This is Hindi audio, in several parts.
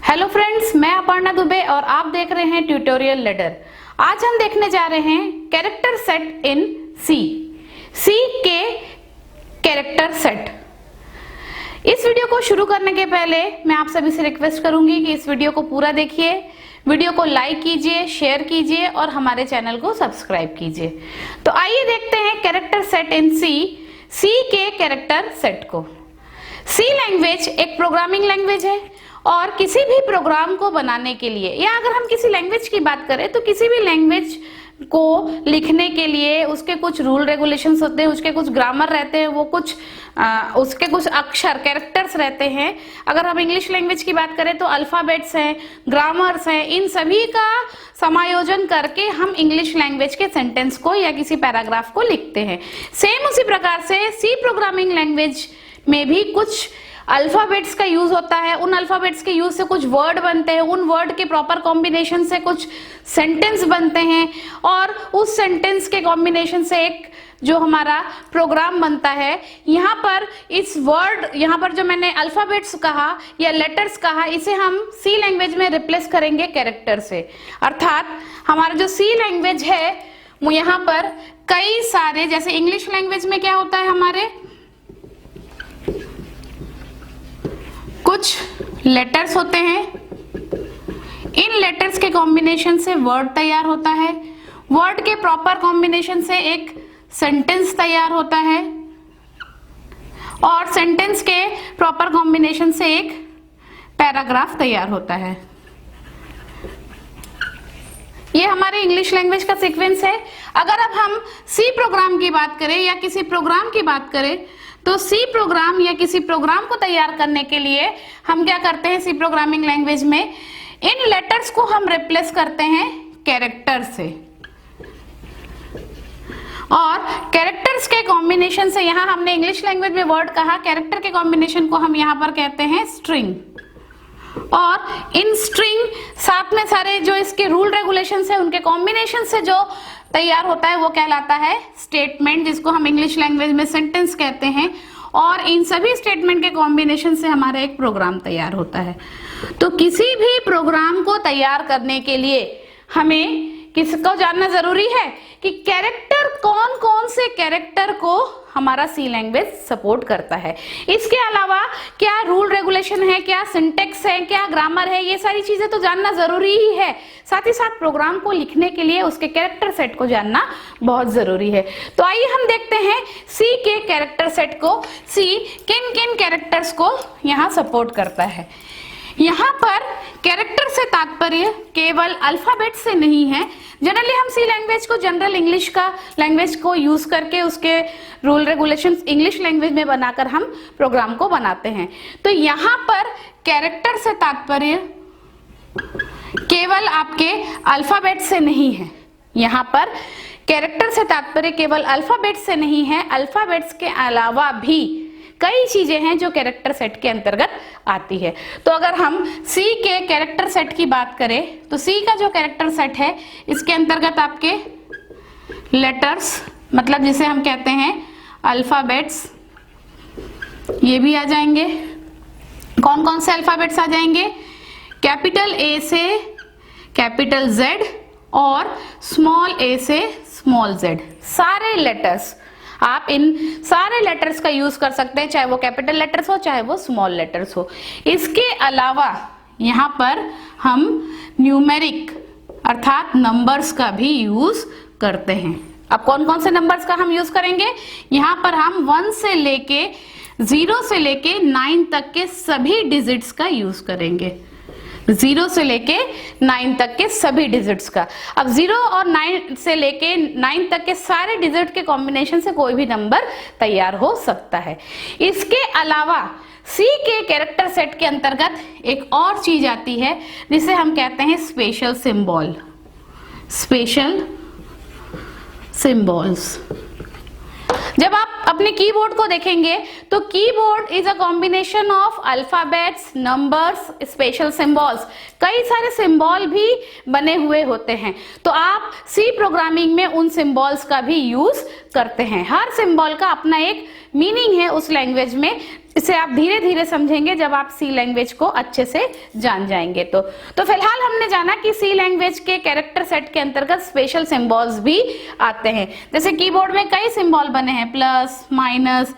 हेलो फ्रेंड्स, मैं अपर्णा दुबे और आप देख रहे हैं ट्यूटोरियल लैडर। आज हम देखने जा रहे हैं कैरेक्टर सेट इन सी के कैरेक्टर सेट। इस वीडियो को शुरू करने के पहले मैं आप सभी से रिक्वेस्ट करूंगी कि इस वीडियो को पूरा देखिए, वीडियो को लाइक कीजिए, शेयर कीजिए और हमारे चैनल को सब्सक्राइब कीजिए। तो आइए देखते हैं कैरेक्टर सेट इन सी के कैरेक्टर सेट को। सी लैंग्वेज एक प्रोग्रामिंग लैंग्वेज है और किसी भी प्रोग्राम को बनाने के लिए, या अगर हम किसी लैंग्वेज की बात करें तो किसी भी लैंग्वेज को लिखने के लिए उसके कुछ रूल रेगुलेशंस होते हैं, उसके कुछ ग्रामर रहते हैं, वो कुछ उसके कुछ अक्षर कैरेक्टर्स रहते हैं। अगर हम इंग्लिश लैंग्वेज की बात करें तो अल्फाबेट्स हैं, ग्रामर्स हैं, इन सभी का समायोजन करके हम इंग्लिश लैंग्वेज के सेंटेंस को या किसी पैराग्राफ को लिखते हैं। सेम उसी प्रकार से सी प्रोग्रामिंग लैंग्वेज में भी कुछ अल्फाबेट्स का यूज होता है। उन अल्फाबेट्स के यूज से कुछ वर्ड बनते हैं, उन वर्ड के प्रॉपर कॉम्बिनेशन से कुछ सेंटेंस बनते हैं और उस सेंटेंस के कॉम्बिनेशन से एक जो हमारा प्रोग्राम बनता है। यहाँ पर इस वर्ड, यहाँ पर जो मैंने अल्फाबेट्स कहा या लेटर्स कहा, इसे हम सी लैंग्वेज में रिप्लेस करेंगे कैरेक्टर से। अर्थात हमारा जो सी लैंग्वेज है वो यहाँ पर कई सारे, जैसे इंग्लिश लैंग्वेज में क्या होता है, हमारे कुछ लेटर्स होते हैं, इन लेटर्स के कॉम्बिनेशन से वर्ड तैयार होता है, वर्ड के प्रॉपर कॉम्बिनेशन से एक सेंटेंस तैयार होता है और सेंटेंस के प्रॉपर कॉम्बिनेशन से एक पैराग्राफ तैयार होता है। ये हमारे इंग्लिश लैंग्वेज का सीक्वेंस है। अगर अब हम सी प्रोग्राम की बात करें या किसी प्रोग्राम की बात करें तो सी प्रोग्राम या किसी प्रोग्राम को तैयार करने के लिए हम क्या करते हैं, सी प्रोग्रामिंग लैंग्वेज में इन लेटर्स को हम रिप्लेस करते हैं कैरेक्टर से और कैरेक्टर्स के कॉम्बिनेशन से, यहां हमने इंग्लिश लैंग्वेज में वर्ड कहा, कैरेक्टर के कॉम्बिनेशन को हम यहां पर कहते हैं स्ट्रिंग। और इन स्ट्रिंग साथ में सारे जो इसके रूल रेगुलेशंस है उनके कॉम्बिनेशन से जो तैयार होता है वो कहलाता है स्टेटमेंट, जिसको हम इंग्लिश लैंग्वेज में सेंटेंस कहते हैं। और इन सभी स्टेटमेंट के कॉम्बिनेशन से हमारा एक प्रोग्राम तैयार होता है। तो किसी भी प्रोग्राम को तैयार करने के लिए हमें किसको जानना जरूरी है कि कैरेक्टर, कौन कौन से कैरेक्टर को हमारा सी लैंग्वेज सपोर्ट करता है। इसके अलावा क्या रूल रेगुलेशन है, क्या सिंटेक्स है, क्या ग्रामर है, ये सारी चीजें तो जानना जरूरी ही है। साथ ही साथ प्रोग्राम को लिखने के लिए उसके कैरेक्टर सेट को जानना बहुत जरूरी है। तो आइए हम देखते हैं सी के कैरेक्टर सेट को, सी किन किन कैरेक्टर्स को यहाँ सपोर्ट करता है। यहाँ पर कैरेक्टर से तात्पर्य केवल अल्फाबेट से नहीं है। जनरली हम सी लैंग्वेज को जनरल इंग्लिश का लैंग्वेज को यूज करके उसके रूल रेगुलेशंस इंग्लिश लैंग्वेज में बनाकर हम प्रोग्राम को बनाते हैं। तो यहाँ पर कैरेक्टर से तात्पर्य केवल आपके अल्फाबेट से नहीं है। यहाँ पर कैरेक्टर से तात्पर्य केवल अल्फाबेट से नहीं है, अल्फाबेट्स के अलावा भी कई चीजें हैं जो कैरेक्टर सेट के अंतर्गत आती है। तो अगर हम सी के कैरेक्टर सेट की बात करें तो सी का जो कैरेक्टर सेट है इसके अंतर्गत आपके लेटर्स, मतलब जिसे हम कहते हैं अल्फाबेट्स, ये भी आ जाएंगे। कौन कौन से अल्फाबेट्स आ जाएंगे? कैपिटल ए से कैपिटल जेड और स्मॉल ए से स्मॉल जेड, सारे लेटर्स। आप इन सारे लेटर्स का यूज कर सकते हैं, चाहे वो कैपिटल लेटर्स हो चाहे वो स्मॉल लेटर्स हो। इसके अलावा यहाँ पर हम न्यूमेरिक अर्थात नंबर्स का भी यूज करते हैं। अब कौन कौन से नंबर्स का हम यूज करेंगे? यहाँ पर हम 1 से लेके 0 से लेके 9 तक के सभी डिजिट्स का यूज करेंगे, 0 से लेके 9 तक के सभी डिजिट्स का। अब 0 और 9 से लेके 9 तक के सारे डिजिट के कॉम्बिनेशन से कोई भी नंबर तैयार हो सकता है। इसके अलावा सी के कैरेक्टर सेट के अंतर्गत एक और चीज आती है जिसे हम कहते हैं स्पेशल सिंबल, स्पेशल सिंबल्स। जब आप अपने कीबोर्ड को देखेंगे तो keyboard is a combination of alphabets, numbers, special symbols. कई सारे सिंबल भी बने हुए होते हैं, तो आप सी प्रोग्रामिंग में उन सिंबल्स का भी यूज करते हैं। हर सिंबल का अपना एक मीनिंग है उस लैंग्वेज में। इसे आप धीरे धीरे समझेंगे जब आप सी लैंग्वेज को अच्छे से जान जाएंगे। तो फिलहाल हमने जाना कि सी लैंग्वेज के कैरेक्टर सेट के अंतर्गत स्पेशल सिंबल्स भी आते हैं। जैसे कीबोर्ड में कई सिंबल बने हैं, प्लस, माइनस,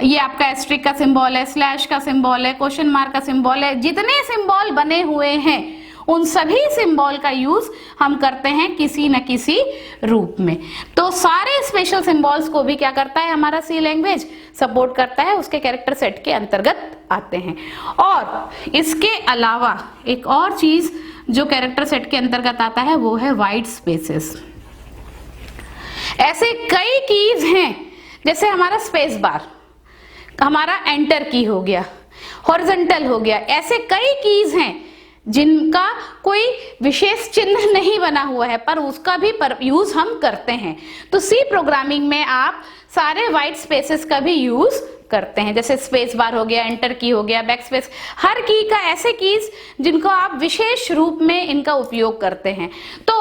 ये आपका एस्ट्रिक का सिंबल है, स्लैश का सिंबल है, क्वेश्चन मार्क का सिंबल है। जितने सिंबल बने हुए हैं उन सभी सिंबल का यूज हम करते हैं किसी न किसी रूप में। तो सारे स्पेशल सिंबल्स को भी क्या करता है हमारा सी लैंग्वेज सपोर्ट करता है, उसके कैरेक्टर सेट के अंतर्गत आते हैं। और इसके अलावा एक और चीज जो कैरेक्टर सेट के अंतर्गत आता है वो है वाइट स्पेसेस। ऐसे कई कीज हैं, जैसे हमारा स्पेस बार, हमारा एंटर की हो गया, हॉरिजॉन्टल हो गया, ऐसे कई कीज हैं जिनका कोई विशेष चिन्ह नहीं बना हुआ है पर उसका भी यूज हम करते हैं। तो सी प्रोग्रामिंग में आप सारे वाइट स्पेसेस का भी यूज करते हैं, जैसे स्पेस बार हो गया, एंटर की हो गया, बैक स्पेस, हर की का ऐसे कीज जिनको आप विशेष रूप में इनका उपयोग करते हैं। तो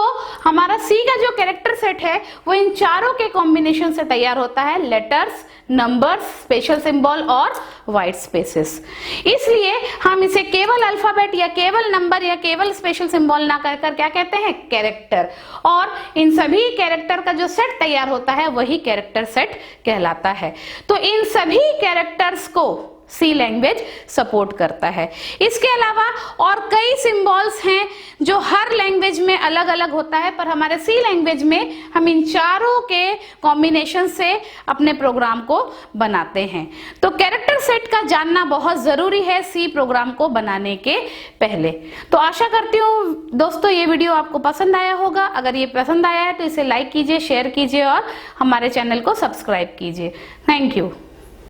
हमारा सी का जो कैरेक्टर सेट है वो इन चारों के कॉम्बिनेशन से तैयार होता है, लेटर्स, नंबर्स, स्पेशल सिंबल और वाइट स्पेसेस। इसलिए हम इसे केवल अल्फाबेट या केवल नंबर या केवल स्पेशल सिंबल ना कहकर क्या कहते हैं, कैरेक्टर। और इन सभी कैरेक्टर का जो सेट तैयार होता है वही कैरेक्टर सेट कहलाता है। तो इन सभी कैरेक्टर्स को सी लैंग्वेज सपोर्ट करता है। इसके अलावा और कई सिंबल्स हैं जो हर लैंग्वेज में अलग अलग होता है, पर हमारे सी लैंग्वेज में हम इन चारों के कॉम्बिनेशन से अपने प्रोग्राम को बनाते हैं। तो कैरेक्टर सेट का जानना बहुत जरूरी है सी प्रोग्राम को बनाने के पहले। तो आशा करती हूँ दोस्तों ये वीडियो आपको पसंद आया होगा। अगर ये पसंद आया है तो इसे लाइक कीजिए, शेयर कीजिए और हमारे चैनल को सब्सक्राइब कीजिए। Thank you.